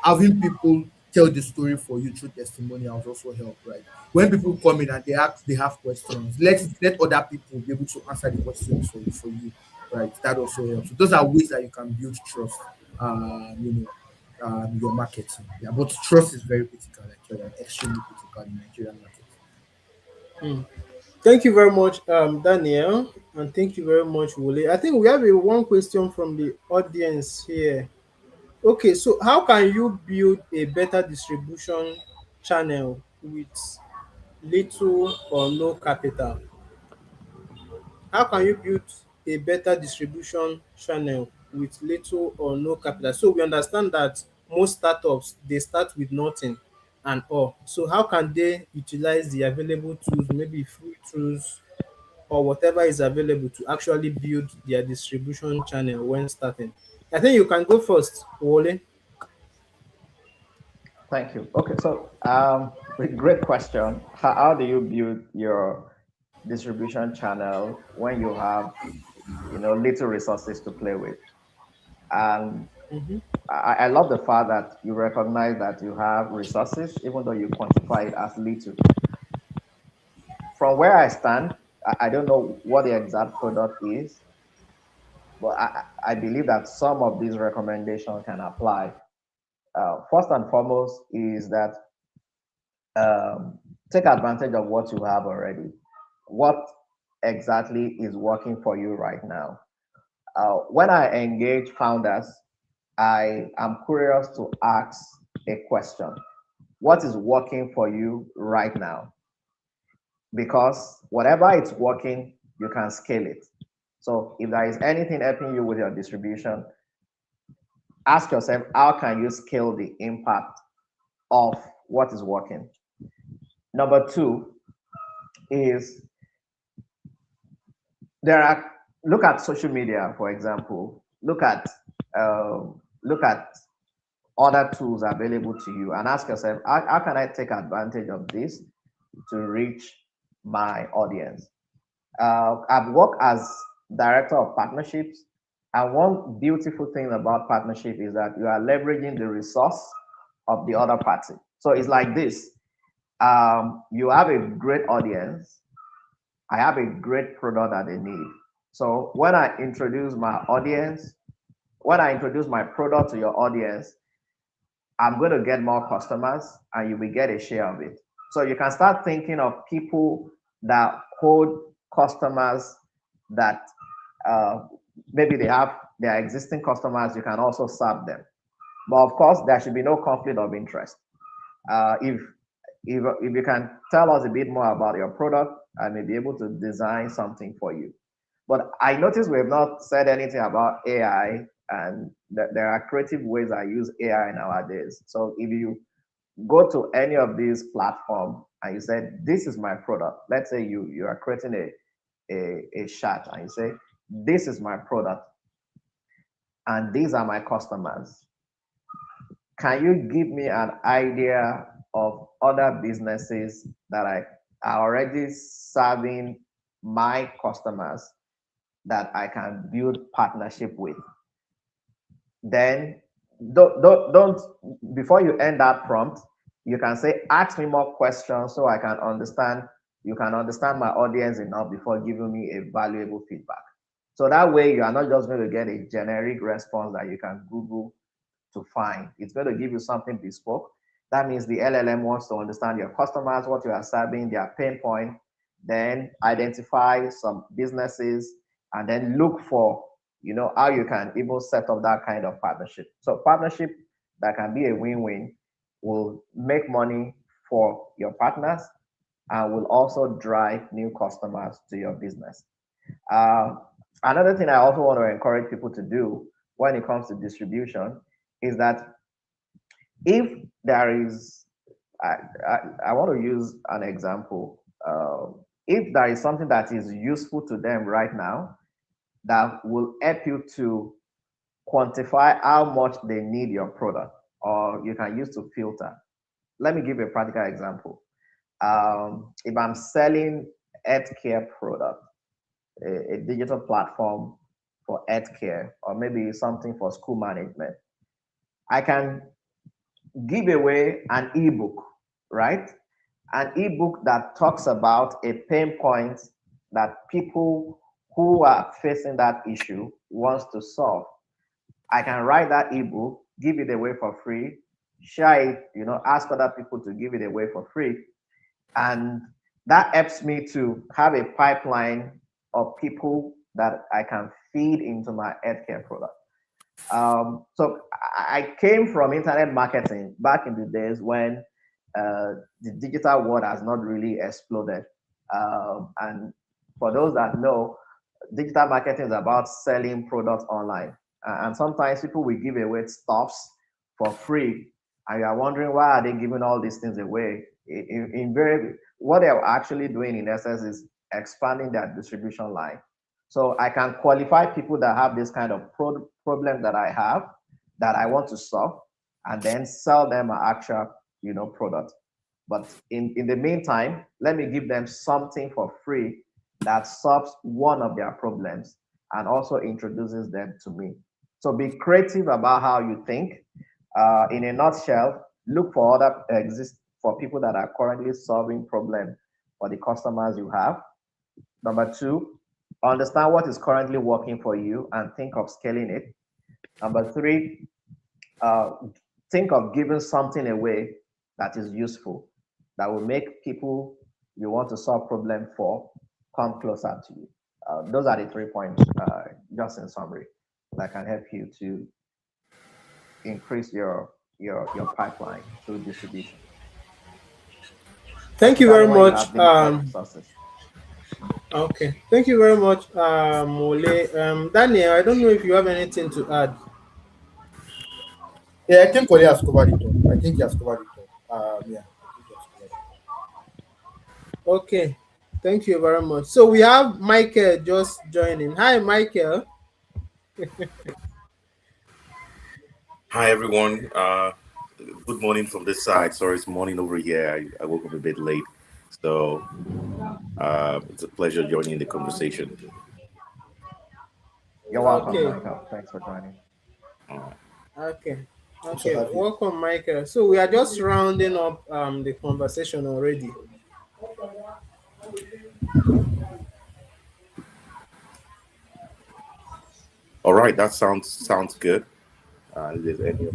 S2: having people tell the story for you through testimonials also help, right? When people come in and they have questions, let other people be able to answer the questions for you, right? That also helps. So those are ways that you can build trust, your marketing. Yeah, but trust is very critical, actually, and extremely critical in Nigerian market.
S4: Hmm. Thank you very much, Daniel, and thank you very much, Wole. I think we have a one question from the audience here. Okay, so how can you build a better distribution channel with little or no capital? How can you build a better distribution channel with little or no capital? So we understand that most startups they start with nothing and all. So how can they utilize the available tools, maybe free tools or whatever is available to actually build their distribution channel when starting? I think you can go first, Wole.
S3: Thank you. Okay, so a great question. How do you build your distribution channel when you have little resources to play with? And
S4: Mhm.
S3: I love the fact that you recognize that you have resources, even though you quantify it as little. From where I stand, I don't know what the exact product is, but I believe that some of these recommendations can apply. First and foremost is that take advantage of what you have already. What exactly is working for you right now? When I engage founders, I am curious to ask a question. What is working for you right now? because whatever it's working, you can scale it. So if there is anything helping you with your distribution, ask yourself, how can you scale the impact of what is working? Number two is there are look at social media, for example. Look at other tools available to you and ask yourself, how can I take advantage of this to reach my audience? I've worked as director of partnerships, and one beautiful thing about partnership is that you are leveraging the resource of the other party. So it's like this: you have a great audience, I have a great product that they need. So when I introduce my product to your audience, I'm going to get more customers and you will get a share of it. So you can start thinking of people that hold customers that uh, maybe they have their existing customers, you can also serve them. But of course, there should be no conflict of interest. If you can tell us a bit more about your product, I may be able to design something for you. But I noticed we have not said anything about AI, and that there are creative ways I use AI nowadays. So if you go to any of these platforms and you say, "This is my product," let's say you are creating a chat and you say, "This is my product and these are my customers. Can you give me an idea of other businesses that are already serving my customers that I can build partnership with?" Then don't before you end that prompt, you can say, "Ask me more questions so I can understand, you can understand my audience enough before giving me a valuable feedback." So that way you are not just going to get a generic response that you can Google to find. It's going to give you something bespoke. That means the LLM wants to understand your customers, what you are serving, their pain point, then identify some businesses, and then look for, how you can even set up that kind of partnership. So partnership that can be a win-win will make money for your partners and will also drive new customers to your business. Uh, Another thing I also want to encourage people to do when it comes to distribution is that if there is, I, I want to use an example. If there is something that is useful to them right now that will help you to quantify how much they need your product, or you can use to filter. Let me give you a practical example. If I'm selling healthcare product, a digital platform for healthcare, or maybe something for school management, I can give away an ebook, right? An ebook that talks about a pain point that people who are facing that issue wants to solve. I can write that ebook, give it away for free, share it, ask other people to give it away for free. And that helps me to have a pipeline of people that I can feed into my healthcare product. So I came from internet marketing back in the days when the digital world has not really exploded. And for those that know, digital marketing is about selling products online. And sometimes people will give away stuffs for free, and you are wondering why are they giving all these things away? What they're actually doing in essence is expanding their distribution line. So I can qualify people that have this kind of problem that I have, that I want to solve, and then sell them an actual, product. But in the meantime, let me give them something for free that solves one of their problems and also introduces them to me. So be creative about how you think. In a nutshell, look for other for people that are currently solving problems for the customers you have. Number two, understand what is currently working for you and think of scaling it. Number three, uh, think of giving something away that is useful, that will make people you want to solve problem for come closer to you. Those are the 3 points, just in summary, that can help you to increase your pipeline through distribution.
S4: Thank you
S3: especially
S4: very
S3: when you
S4: much.
S3: have limited resources.
S4: Okay. Thank you very much, Mole. Daniel, I don't know if you have anything to add.
S2: Yeah, I think Kole has covered it all. I think he has covered it all. Yeah, I think he has covered it.
S4: Okay. Thank you very much. So we have Michael just joining. Hi, Michael.
S5: Hi everyone. Good morning from this side. Sorry, it's morning over here. I woke up a bit late, so it's a pleasure joining the conversation.
S3: You're welcome,
S4: Okay.
S3: Michael. Thanks for joining.
S5: Uh,
S4: Okay.
S2: Thanks for
S4: Okay.
S2: having.
S4: Welcome, Michael. So we are just rounding up the conversation already.
S5: all right, that sounds good. If there's any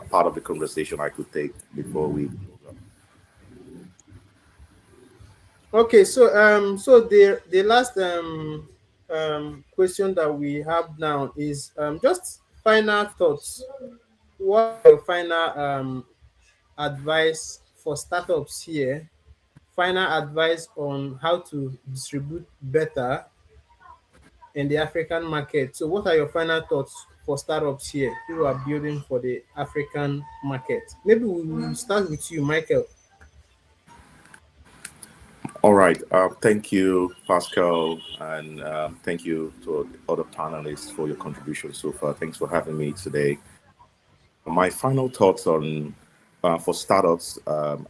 S5: part of the conversation I could take before we close up.
S4: Okay, so the last question that we have now is just final thoughts. What are your final advice for startups here? Final advice on how to distribute better in the African market. So, what are your final thoughts for startups here who are building for the African market? Maybe we will start with you, Michael.
S5: All right. Thank you, Pascal, and thank you to the other panelists for your contribution so far. Thanks for having me today. My final thoughts on for startups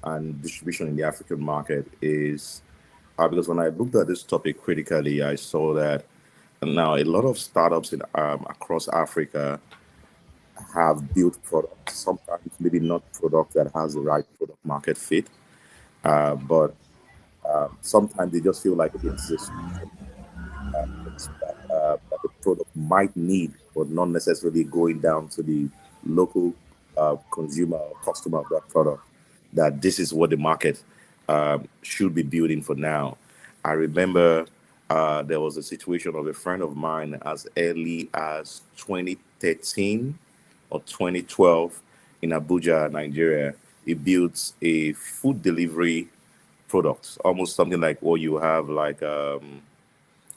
S5: and distribution in the African market is because when I looked at this topic critically, I saw that now a lot of startups in across Africa have built products. Sometimes maybe not product that has the right product market fit, but sometimes they just feel like it's a solution that the product might need, but not necessarily going down to the local consumer or customer of that product. That this is what the market should be building for now. I remember there was a situation of a friend of mine as early as 2013 or 2012 in Abuja, Nigeria. He built a food delivery product, almost something like what you have like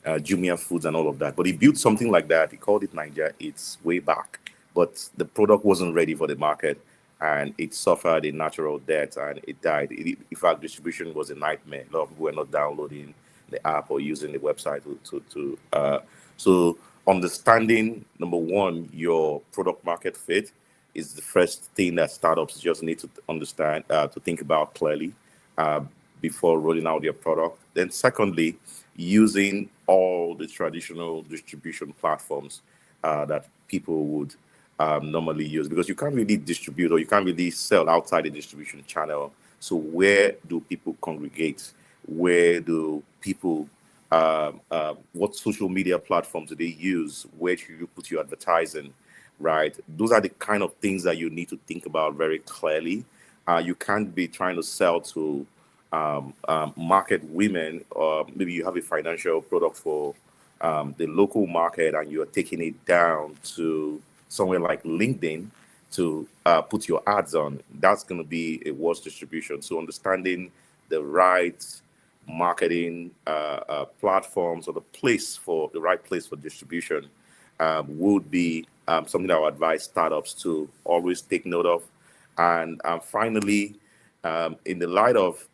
S5: Jumia Foods and all of that. But he built something like that. He called it Niger. It's way back, but the product wasn't ready for the market, and it suffered a natural death and it died. In fact, distribution was a nightmare. A lot of people were not downloading the app or using the website so understanding number one your product market fit is the first thing that startups just need to understand to think about clearly uh, before rolling out their product. Then, secondly, using all the traditional distribution platforms that people would normally use because you can't really distribute or you can't really sell outside the distribution channel. So, where do people congregate? Where do people what social media platforms do they use? Where should you put your advertising? Right? Those are the kind of things that you need to think about very clearly. You can't be trying to sell to market women, or maybe you have a financial product for the local market and you're taking it down to somewhere like LinkedIn to put your ads on. That's going to be a worse distribution. So, understanding the right marketing platforms or the right place for distribution would be something that I would advise startups to always take note of. And finally, in the light of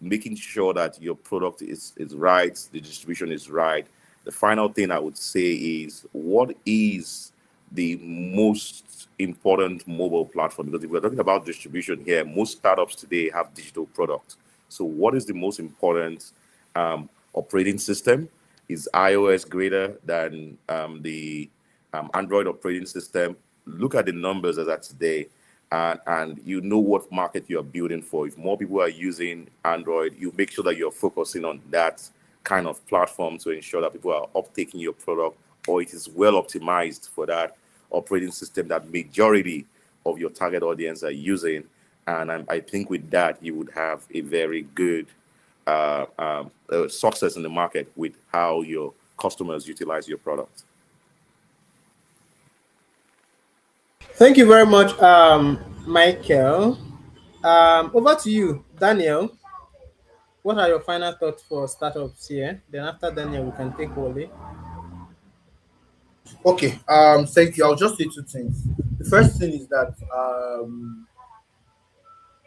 S5: making sure that your product is right, the distribution is right, the final thing I would say is what is the most important mobile platform? Because if we're talking about distribution here, most startups today have digital products. So, what is the most important operating system? Is iOS greater than the Android operating system? Look at the numbers as at today, and you know what market you are building for. If more people are using Android, you make sure that you're focusing on that kind of platform to ensure that people are uptaking your product or it is well optimized for that operating system that majority of your target audience are using. And I think with that, you would have a very good success in the market with how your customers utilize your product.
S4: Thank you very much, Michael. Over to you, Daniel, what are your final thoughts for startups here? Then after Daniel, we can take Wally.
S2: Okay. Thank you. I'll just say two things. The first thing is that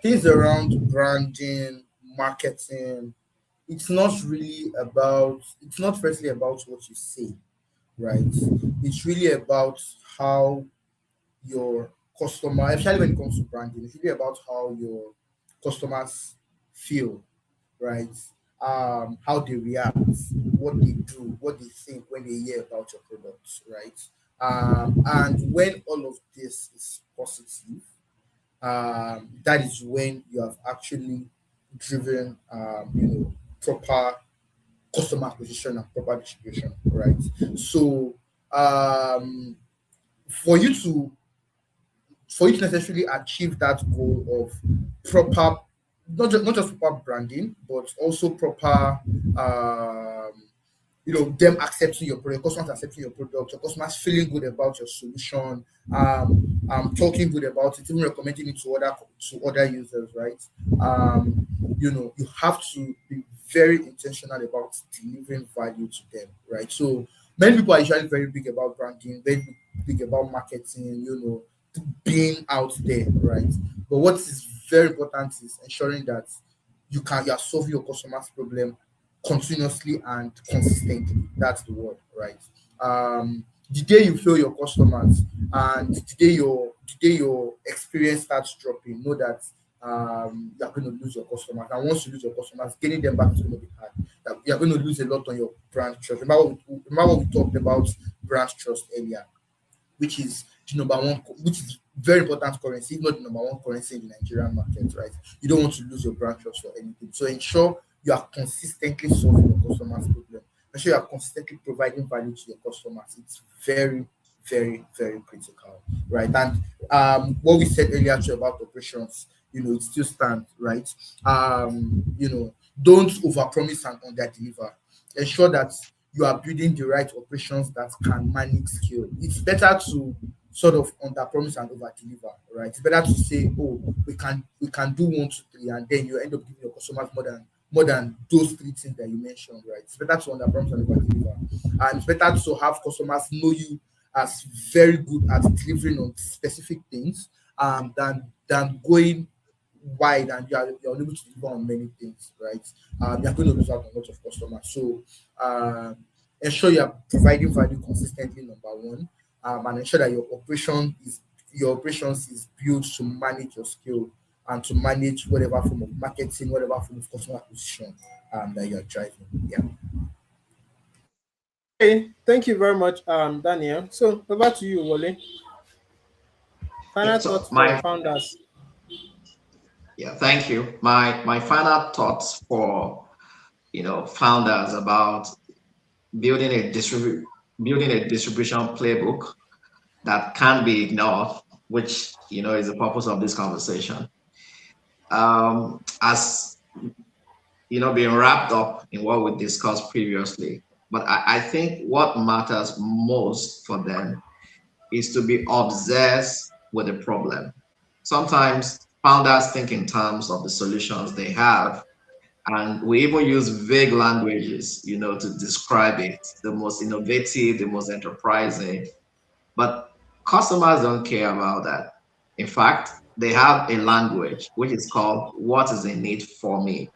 S2: things around branding, marketing, it's not really about. It's not firstly about what you say, right? It's really about how your customer, especially when it comes to branding, it's really about how your customers feel, right? How they react, what they do, what they think when they hear about your products, right? And when all of this is positive, that is when you have actually driven, proper customer acquisition and proper distribution, right? So, um, for you to necessarily achieve that goal of proper, not just proper branding, but also proper, them accepting your product, customers accepting your product, your customers feeling good about your solution, talking good about it, even recommending it to other users, right? You have to be very intentional about delivering value to them, right? So many people are usually very big about branding, very big about marketing, being out there, right? But what is very important is ensuring that you are solving your customers' problem continuously and consistently. That's the word, right? The day you fail your customers and the day your experience starts dropping, know that you're going to lose your customers. And once you lose your customers, getting them back is going to be hard. That you're going to lose a lot on your brand trust. Remember what we talked about brand trust earlier, which is the number one, which is very important currency, if not the number one currency in the Nigerian market, right? You don't want to lose your brand trust for anything. So ensure you are consistently solving your customers' problem. Ensure you are consistently providing value to your customers. It's very, very, very critical, right? And what we said earlier too about operations, it still stands, right? Don't overpromise and underdeliver. Ensure that you are building the right operations that can manage scale. It's better to sort of under promise and over deliver, right? It's better to say, oh, we can do one, two, three, and then you end up giving your customers more than those three things that you mentioned, right? It's better to under promise and over deliver. And it's better to have customers know you as very good at delivering on specific things than going wide and you're unable to deliver on many things, right? You're going to lose out on a lot of customers. So ensure you are providing value consistently, number one, and ensure that your operations is built to manage your skill and to manage whatever form of marketing, whatever form of customer acquisition that you're driving. Yeah.
S4: Okay, thank you very much, Daniel. So over to you, Wally.
S3: Yeah.
S4: Final
S3: So
S4: thoughts for
S3: my
S4: founders.
S3: yeah, thank you. My final thoughts for founders about building a distribution playbook that can't be ignored, which is the purpose of this conversation. As being wrapped up in what we discussed previously, but I think what matters most for them is to be obsessed with the problem. Sometimes founders think in terms of the solutions they have, and we even use vague languages, to describe it, the most innovative, the most enterprising. But customers don't care about that. In fact, they have a language which is called what is in it for me.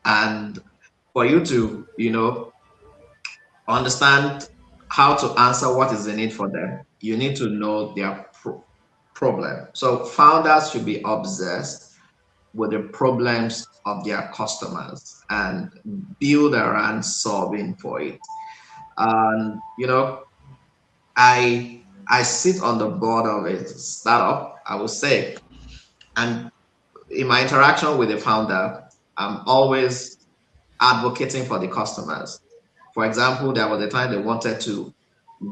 S3: And for you to, understand how to answer what is in it for them, you need to know their problem. So founders should be obsessed with the problems of their customers and build around solving for it. And I sit on the board of a startup, I would say, and in my interaction with the founder, I'm always advocating for the customers. For example, there was a time they wanted to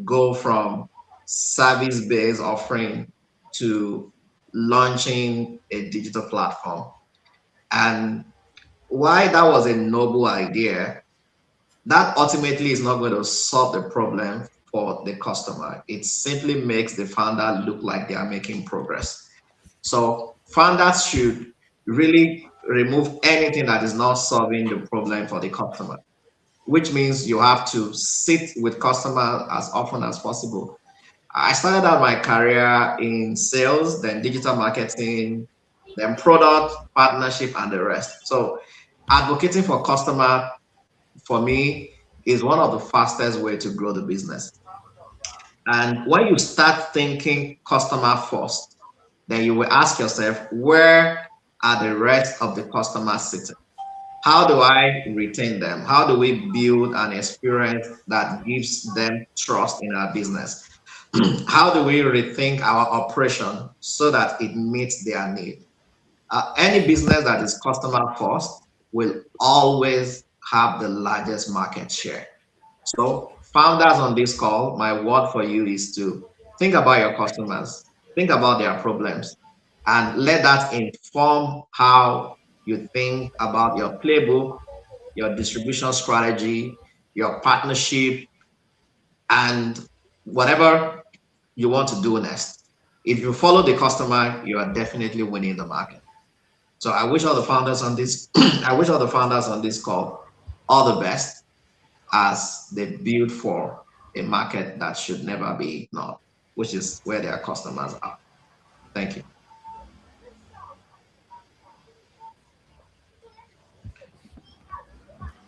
S3: go from service-based offering to launching a digital platform. And why that was a noble idea, that ultimately is not going to solve the problem for the customer. It simply makes the founder look like they are making progress. So founders should really remove anything that is not solving the problem for the customer, which means you have to sit with customer as often as possible. I started out my career in sales, then digital marketing, then product, partnership, and the rest. So advocating for customer for me is one of the fastest way to grow the business. And when you start thinking customer first, then you will ask yourself, where are the rest of the customers sitting? How do I retain them? How do we build an experience that gives them trust in our business? How do we rethink our operation so that it meets their need? Any business that is customer first will always have the largest market share. So, founders on this call, my word for you is to think about your customers, think about their problems, and let that inform how you think about your playbook, your distribution strategy, your partnership, and whatever you want to do next. If you follow the customer, you are definitely winning the market. So I wish all the founders on this, I wish all the founders on this call all the best as they build for a market that should never be ignored, which is where their customers are. Thank you.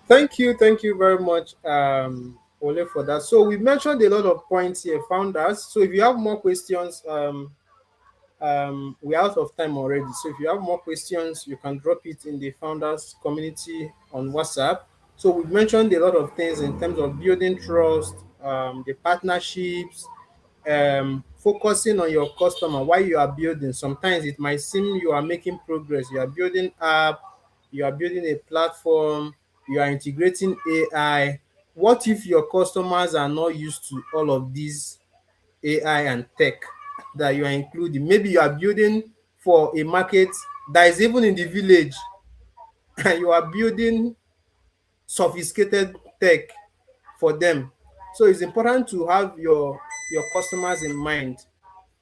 S4: Thank you very much, Ole, for that. So we mentioned a lot of points here, founders. So if you have more questions, we're out of time already. So if you have more questions, you can drop it in the founders community on WhatsApp. So we've mentioned a lot of things in terms of building trust, the partnerships, focusing on your customer while you are building. Sometimes it might seem you are making progress. You are building app, you are building a platform, you are integrating AI. What if your customers are not used to all of these AI and tech that you are including? Maybe you are building for a market that is even in the village and you are building sophisticated tech for them. So it's important to have your customers in mind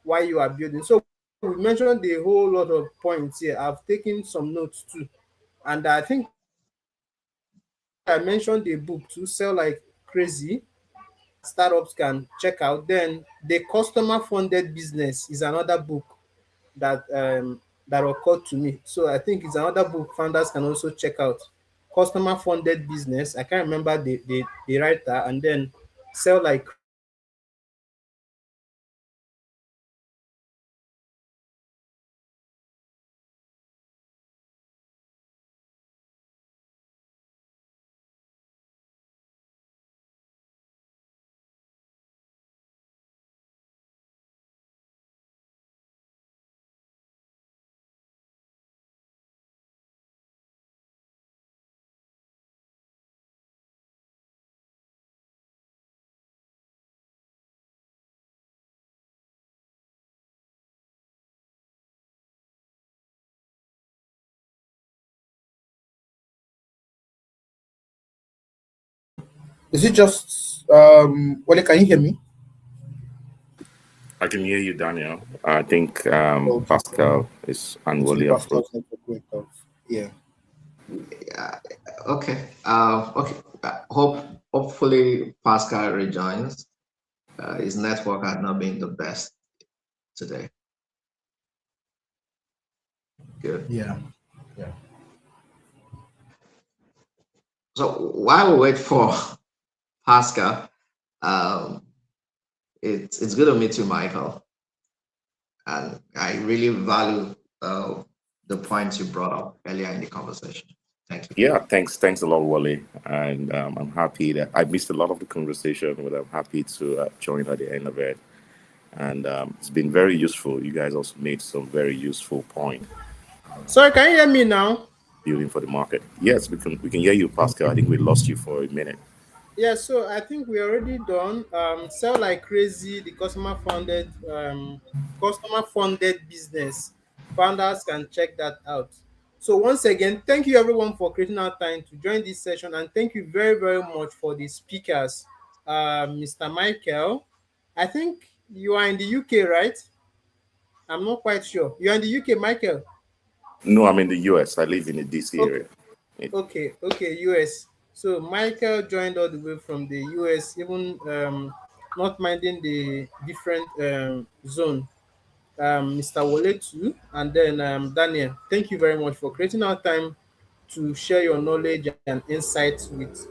S4: while you are building. So we mentioned a whole lot of points here. I've taken some notes too. And I think I mentioned a book too, Sell Like Crazy, that startups can check out. Then the customer funded business is another book that that occurred to me. So I think it's another book founders can also check out. Customer funded business. I can't remember the writer. And then Sell Like Crazy. So these are two books that I think
S2: Is it just Wale, can you hear me?
S5: I can hear you, Daniel. I think
S2: Okay.
S5: Pascal is
S2: I think
S5: unwilling of fruit.
S2: Pascal's network went off. Yeah.
S3: Yeah, okay. Okay. Hopefully Pascal rejoins. His network has not been the best today. Good.
S2: Yeah. Yeah.
S3: So while we wait for Pascal, um, it's good to meet you, Michael. And I really value the points you brought up earlier in the conversation. Thank you.
S5: Yeah, thanks a lot, Wally. And I'm happy that I missed a lot of the conversation, but I'm happy to join at the end of it. And it's been very useful. You guys also made some very useful point
S4: sorry, can you hear me now?
S5: building for the market. Yes, we can hear you, Pascal. I think we lost you for a minute.
S4: Yeah, so I think we're already done. Sell Like Crazy, the customer funded business. Founders can check that out. So once again, thank you everyone for creating our time to join this session, and thank you very very much for the speakers. Mr. Michael, I think you are in the UK, right? I'm not quite sure. You're in the UK, Michael.
S5: No, I'm in the US. I live in the DC
S4: Okay,
S5: area. It-
S4: okay, US. So Michael joined all the way from the US, even not minding the different zone. Mr. Wole too, and then Daniel. Thank you very much for creating our time to share your knowledge and insights with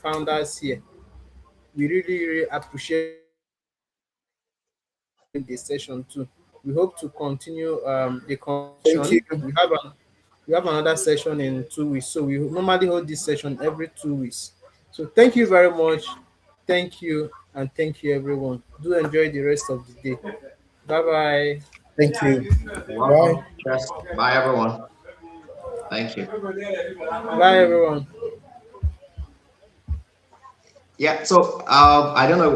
S4: founders here. We really appreciate the contribution during this session too. We hope to continue the conversation.
S2: Thank you.
S4: We have another session in 2 weeks, so we normally hold this session every 2 weeks. So thank you very much. Thank you, and thank you everyone. Do enjoy the rest of the day. Bye bye.
S2: Thank you.
S3: You're
S2: Bye.
S3: welcome. Cheers. Bye, everyone. Thank you.
S4: Bye everyone.
S3: Yeah. So I don't know.